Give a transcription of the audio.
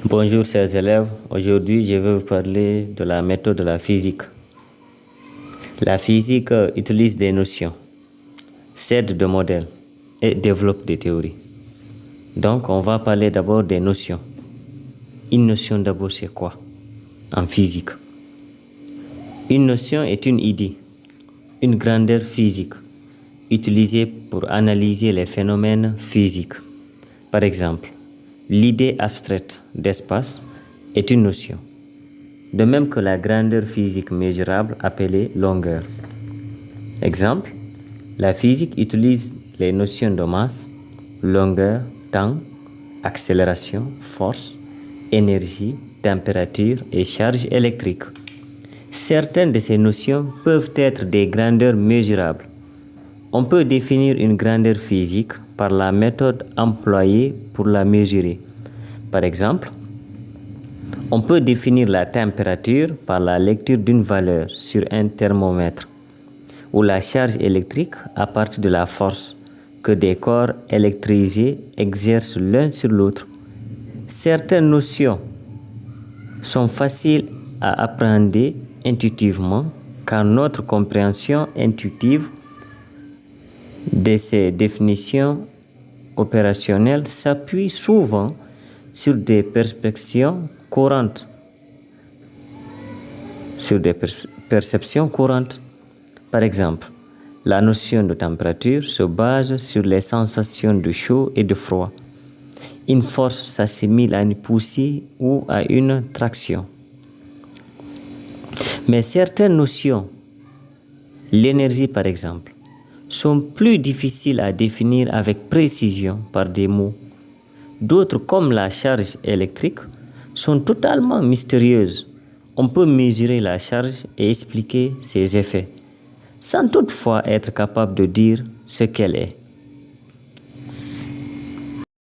Bonjour chers élèves, aujourd'hui je vais vous parler de la méthode de la physique. La physique utilise des notions, s'aide de modèles et développe des théories. Donc on va parler d'abord des notions. Une notion d'abord c'est quoi en physique? Une notion est une idée, une grandeur physique utilisée pour analyser les phénomènes physiques. Par exemple, l'idée abstraite d'espace est une notion, de même que la grandeur physique mesurable appelée longueur. Exemple, la physique utilise les notions de masse, longueur, temps, accélération, force, énergie, température et charge électrique. Certaines de ces notions peuvent être des grandeurs mesurables. On peut définir une grandeur physique par la méthode employée pour la mesurer. Par exemple, on peut définir la température par la lecture d'une valeur sur un thermomètre ou la charge électrique à partir de la force que des corps électrisés exercent l'un sur l'autre. Certaines notions sont faciles à apprendre intuitivement car notre compréhension intuitive de ces définitions opérationnelles s'appuie souvent sur des perceptions courantes. Par exemple, la notion de température se base sur les sensations de chaud et de froid. Une force s'assimile à une poussée ou à une traction. Mais certaines notions, l'énergie par exemple, sont plus difficiles à définir avec précision par des mots. D'autres, comme la charge électrique, sont totalement mystérieuses. On peut mesurer la charge et expliquer ses effets, sans toutefois être capable de dire ce qu'elle est.